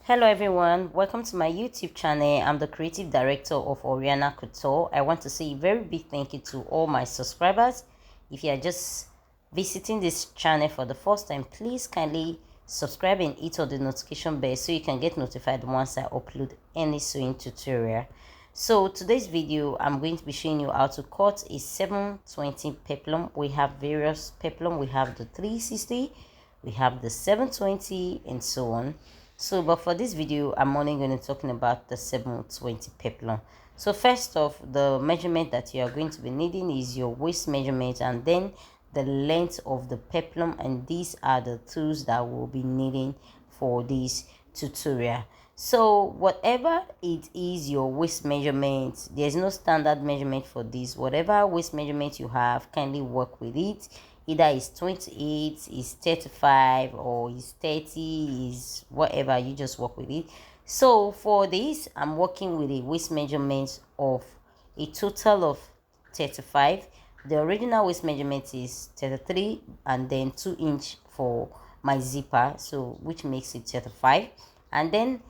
Hello everyone, welcome to my YouTube channel. I'm the creative director of Oriana Couture. I want to say a very big thank you to all my subscribers. If you are just visiting this channel for the first time, please kindly subscribe and hit on the notification bell so you can get notified once I upload any sewing tutorial. So today's video, I'm going to be showing you how to cut a 720 peplum. We have various peplum. We have the 360, we have the 720, and so on. So but for this video, I'm only going to be talking about the 720 peplum. So first off, the measurement that you are going to be needing is your waist measurement and then the length of the peplum, and these are the tools that we'll be needing for this tutorial. So whatever it is, your waist measurement, there's no standard measurement for this. Whatever waist measurement you have, kindly work with it. Either it's 28, is 35, or is 30, is whatever, you just work with it. So for this, I'm working with a waist measurement of a total of 35. The original waist measurement is 33 and then 2 inch for my zipper, so which makes it 35. And then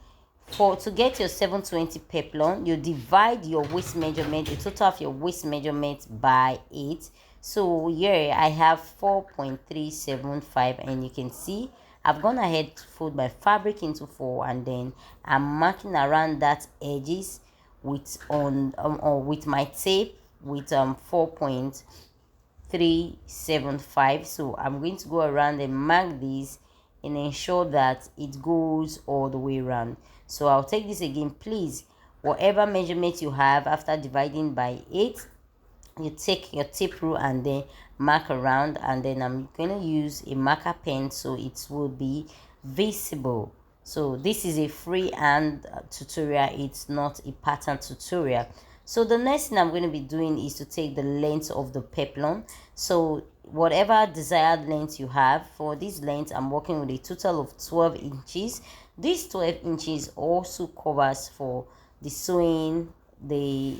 to get your 720 peplum, you divide your waist measurement, the total of your waist measurement, by 8. So here I have 4.375, and you can see I've gone ahead to fold my fabric into 4, and then I'm marking around that edges with with my tape with 4.375. So I'm going to go around and mark this and ensure that it goes all the way around. So I'll take this again. Please, whatever measurement you have, after dividing by 8, you take your tape rule and then mark around, and then I'm going to use a marker pen so it will be visible. So this is a freehand tutorial, it's not a pattern tutorial. So the next thing I'm going to be doing is to take the length of the peplum. So whatever desired length you have, for this length I'm working with a total of 12 inches. This 12 inches also covers for the sewing, the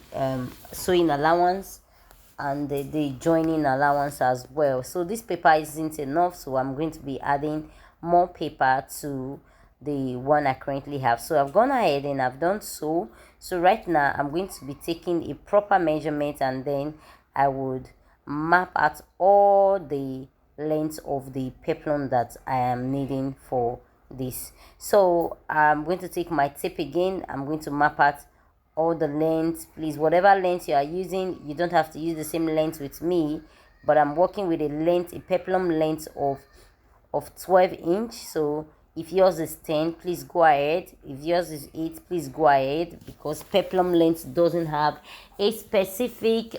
sewing allowance, and the joining allowance as well. So this paper isn't enough, so I'm going to be adding more paper to the one I currently have. So I've gone ahead and I've done so. So right now I'm going to be taking a proper measurement, and then I would map out all the length of the peplum that I am needing for this. So I'm going to take my tape again. I'm going to map out all the length. Please, whatever length you are using, you don't have to use the same length with me, but I'm working with a peplum length of 12 inch. So if yours is 10, please go ahead. If yours is 8, please go ahead, because peplum length doesn't have a specific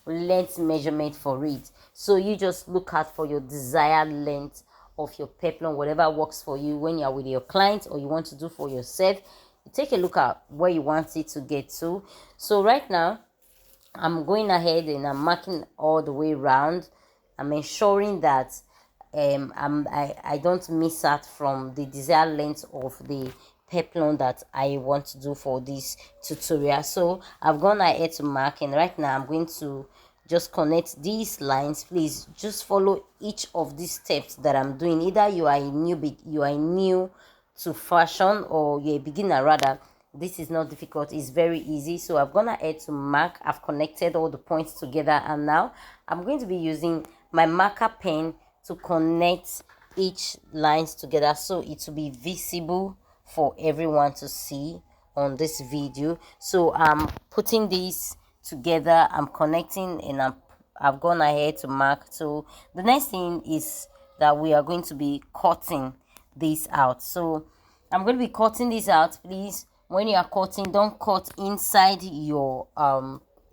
length measurement for it. So you just look out for your desired length of your peplum, whatever works for you when you are with your client or you want to do for yourself. You take a look at where you want it to get to. So right now I'm going ahead and I'm marking all the way around. I'm ensuring that I don't miss out from the desired length of the peplum that I want to do for this tutorial. So I've gone ahead to mark, and right now I'm going to just connect these lines. Please just follow each of these steps that I'm doing. Either you are new to fashion, or you're a beginner rather. This is not difficult, it's very easy. So I've gone ahead to mark. I've connected all the points together, and now I'm going to be using my marker pen to connect each lines together so it will be visible for everyone to see on this video. So I'm putting this together, I'm connecting, and I've gone ahead to mark. So the next thing is that we are going to be cutting this out. So I'm going to be cutting this out. Please, when you are cutting, don't cut inside your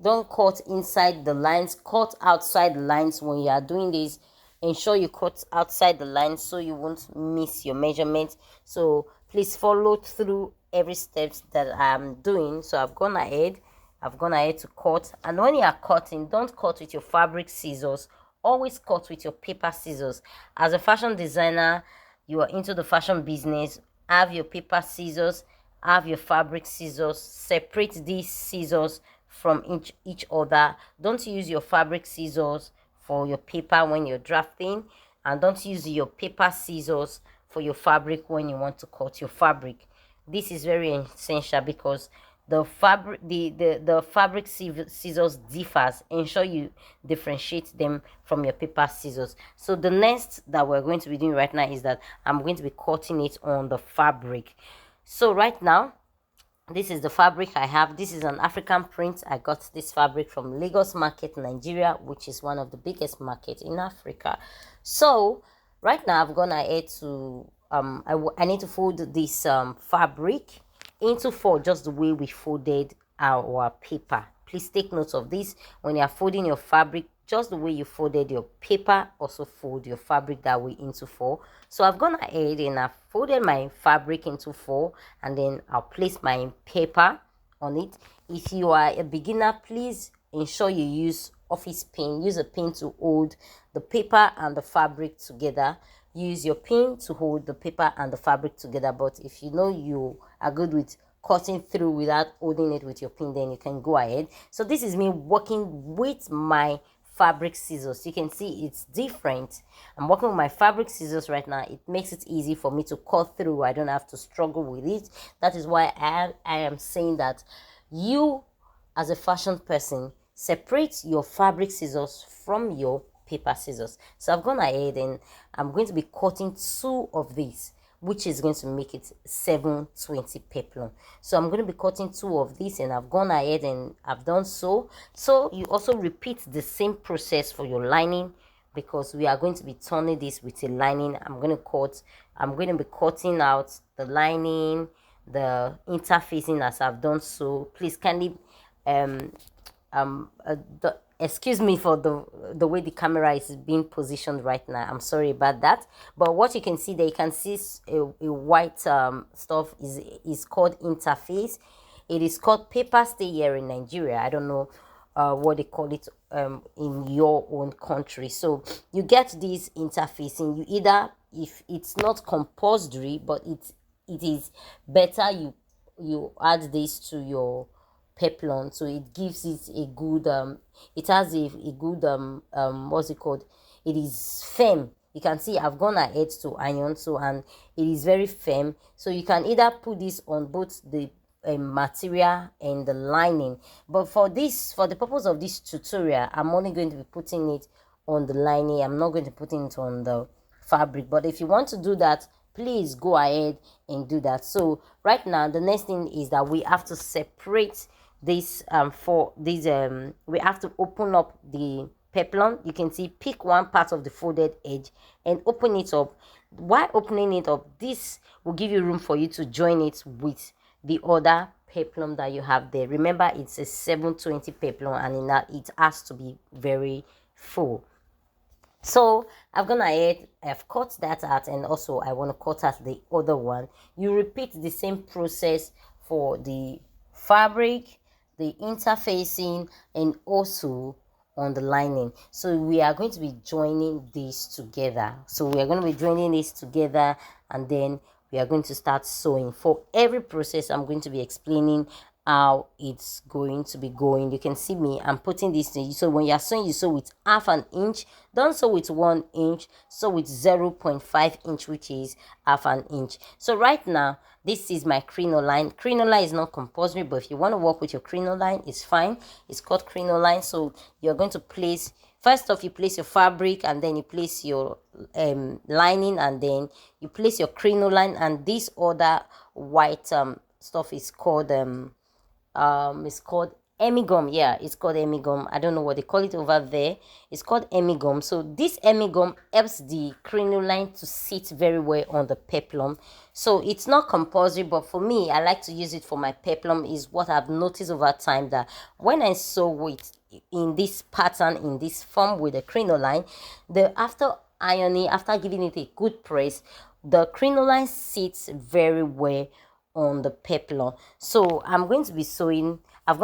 don't cut inside the lines, cut outside the lines. When you are doing this, ensure you cut outside the lines so you won't miss your measurement. So please follow through every steps that I'm doing. So I've gone ahead to cut. And when you are cutting, don't cut with your fabric scissors, always cut with your paper scissors. As a fashion designer, you are into the fashion business, have your paper scissors, have your fabric scissors. Separate these scissors from each other. Don't use your fabric scissors for your paper when you're drafting, and don't use your paper scissors for your fabric when you want to cut your fabric. This is very essential because the fabric scissors differs. Ensure you differentiate them from your paper scissors. So the next that we're going to be doing right now is that I'm going to be cutting it on the fabric. So right now, this is the fabric I have. This is an African print. I got this fabric from Lagos Market, Nigeria, which is one of the biggest markets in Africa. So right now I've gone ahead to I need to fold this fabric into four, just the way we folded our paper. Please take note of this. When you are folding your fabric, just the way you folded your paper, also fold your fabric that way into four. So I've gone ahead and I've folded my fabric into four, and then I'll place my paper on it. If you are a beginner, please ensure you use office pin. Use a pin to hold the paper and the fabric together. Use your pin to hold the paper and the fabric together. But if you know you are good with cutting through without holding it with your pin, then you can go ahead. So this is me working with my fabric scissors. You can see it's different. I'm working with my fabric scissors right now. It makes it easy for me to cut through. I don't have to struggle with it. That is why I am saying that you, as a fashion person, separate your fabric scissors from your paper scissors. So I've gone ahead and I'm going to be cutting two of these, which is going to make it 720 peplum. So I'm going to be cutting two of these, and I've gone ahead and I've done so. So you also repeat the same process for your lining, because we are going to be turning this with a lining. I'm going to be cutting out the lining, the interfacing as I've done so. Please kindly excuse me for the way the camera is being positioned right now. I'm sorry about that. But what you can see there, you can see a white stuff is called interface. It is called paper stay here in Nigeria. I don't know what they call it in your own country. So you get this interfacing. You either, if it's not compulsory, but it is better, you add this to your peplum, so it gives it a good it has a good what's it called, it is firm. You can see I've gone ahead to iron, so, and it is very firm. So you can either put this on both the material and the lining, but for the purpose of this tutorial, I'm only going to be putting it on the lining. I'm not going to put it on the fabric, but if you want to do that, please go ahead and do that. So right now, the next thing is that we have to separate this we have to open up the peplum. You can see, pick one part of the folded edge and open it up. While opening it up, this will give you room for you to join it with the other peplum that you have there. Remember, it's a 720 peplum, and in that it has to be very full. So I've gone ahead, I've cut that out, and also I want to cut out the other one. You repeat the same process for the fabric, the interfacing, and also on the lining. So we are going to be joining these together. So we are going to be joining these together, and then we are going to start sewing. For every process, I'm going to be explaining how it's going to be going. You can see me, I'm putting this in. So when you're sewing, you sew with half an inch. Don't sew with 1 inch, sew with 0.5 inch, which is half an inch. So right now, this is my crinoline. Crinoline is not compulsory, but if you want to work with your crinoline, it's fine. It's called crinoline. So you're going to place, first off, you place your fabric, and then you place your lining, and then you place your crinoline, and this other white stuff is called it's called emigum. Yeah, it's called emigum. I don't know what they call it over there. It's called emigum. So this emigum helps the crinoline to sit very well on the peplum. So it's not compulsory, but for me, I like to use it for my peplum. Is what I've noticed over time, that when I sew it in this pattern, in this form with the crinoline, after ironing, after giving it a good press, the crinoline sits very well on the peplum. So I'm going to be sewing. I've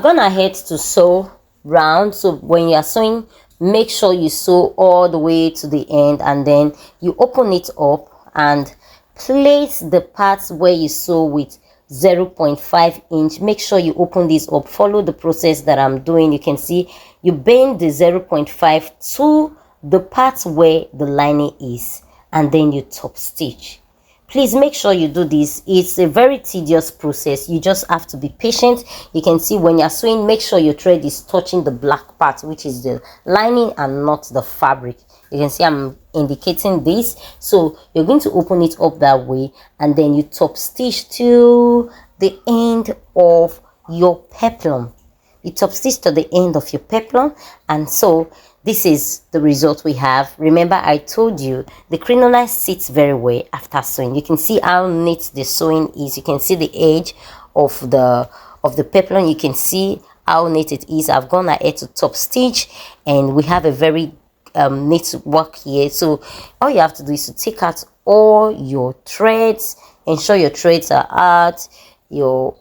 gone ahead to sew round. So when you are sewing, make sure you sew all the way to the end, and then you open it up and place the parts where you sew with 0.5 inch. Make sure you open this up. Follow the process that I'm doing. You can see you bend the 0.5 to the part where the lining is, and then you top stitch. Please make sure you do this. It's a very tedious process. You just have to be patient. You can see when you're sewing, make sure your thread is touching the black part, which is the lining and not the fabric. You can see I'm indicating this. So you're going to open it up that way, and then you top stitch to the end of your peplum. You top stitch to the end of your peplum, and so this is the result we have. Remember, I told you the crinoline sits very well after sewing. You can see how neat the sewing is. You can see the edge of the peplum. You can see how neat it is. I've gone ahead to top stitch, and we have a very neat work here. So all you have to do is to take out all your threads. Ensure your threads are out. Your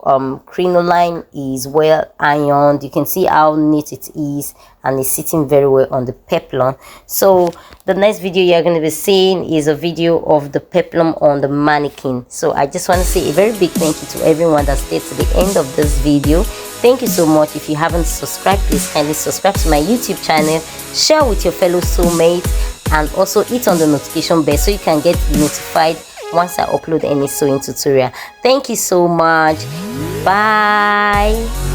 crinoline is well ironed. You can see how neat it is, and it's sitting very well on the peplum. So the next video you're going to be seeing is a video of the peplum on the mannequin. So I just want to say a very big thank you to everyone that stayed to the end of this video. Thank you so much. If you haven't subscribed, please kindly subscribe to my YouTube channel, share with your fellow soulmates, and also hit on the notification bell so you can get notified once I upload any sewing tutorial. Thank you so much. Bye.